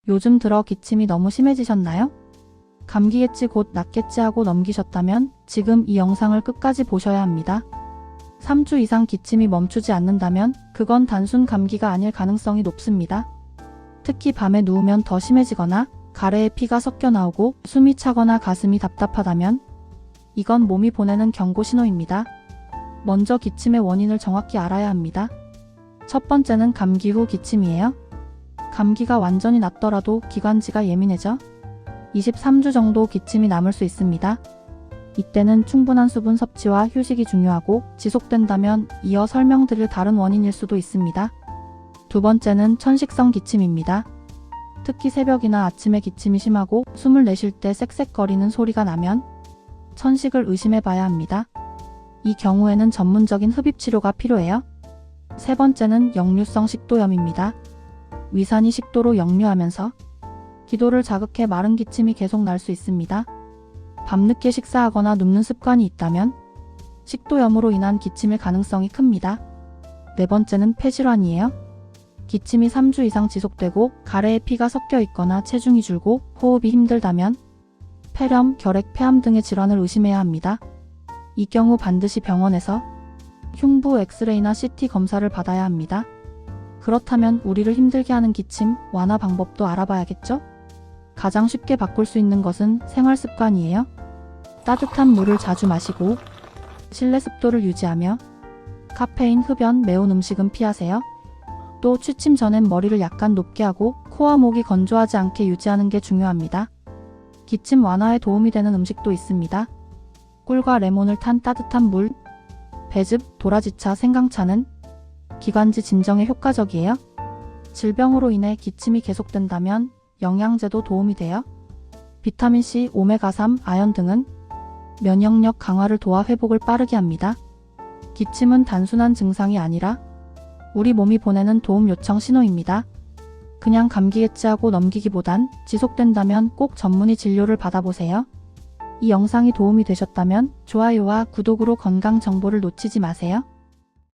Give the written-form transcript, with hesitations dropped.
요즘 들어 기침이 너무 심해지셨나요? 감기겠지 곧 낫겠지 하고 넘기셨다면 지금 이 영상을 끝까지 보셔야 합니다. 3주 이상 기침이 멈추지 않는다면 그건 단순 감기가 아닐 가능성이 높습니다. 특히 밤에 누우면 더 심해지거나 가래에 피가 섞여 나오고 숨이 차거나 가슴이 답답하다면 이건 몸이 보내는 경고 신호입니다. 먼저 기침의 원인을 정확히 알아야 합니다. 첫 번째는 감기 후 기침이에요. 감기가 완전히 낫더라도 기관지가 예민해져 23주 정도 기침이 남을 수 있습니다. 이때는 충분한 수분 섭취와 휴식이 중요하고 지속된다면 이어 설명드릴 다른 원인일 수도 있습니다. 두 번째는 천식성 기침입니다. 특히 새벽이나 아침에 기침이 심하고 숨을 내쉴 때 쌕쌕거리는 소리가 나면 천식을 의심해 봐야 합니다. 이 경우에는 전문적인 흡입 치료가 필요해요. 세 번째는 역류성 식도염입니다. 위산이 식도로 역류하면서 기도를 자극해 마른 기침이 계속 날 수 있습니다. 밤늦게 식사하거나 눕는 습관이 있다면 식도염으로 인한 기침일 가능성이 큽니다. 네 번째는 폐질환이에요. 기침이 3주 이상 지속되고 가래에 피가 섞여 있거나 체중이 줄고 호흡이 힘들다면 폐렴, 결핵, 폐암 등의 질환을 의심해야 합니다. 이 경우 반드시 병원에서 흉부 엑스레이나 CT 검사를 받아야 합니다. 그렇다면 우리를 힘들게 하는 기침 완화 방법도 알아봐야겠죠? 가장 쉽게 바꿀 수 있는 것은 생활 습관이에요. 따뜻한 물을 자주 마시고 실내 습도를 유지하며 카페인, 흡연, 매운 음식은 피하세요. 또 취침 전엔 머리를 약간 높게 하고 코와 목이 건조하지 않게 유지하는 게 중요합니다. 기침 완화에 도움이 되는 음식도 있습니다. 꿀과 레몬을 탄 따뜻한 물, 배즙, 도라지차, 생강차는 기관지 진정에 효과적이에요. 질병으로 인해 기침이 계속된다면 영양제도 도움이 돼요. 비타민C, 오메가3, 아연 등은 면역력 강화를 도와 회복을 빠르게 합니다. 기침은 단순한 증상이 아니라 우리 몸이 보내는 도움 요청 신호입니다. 그냥 감기겠지 하고 넘기기보단 지속된다면 꼭 전문의 진료를 받아보세요. 이 영상이 도움이 되셨다면 좋아요와 구독으로 건강 정보를 놓치지 마세요.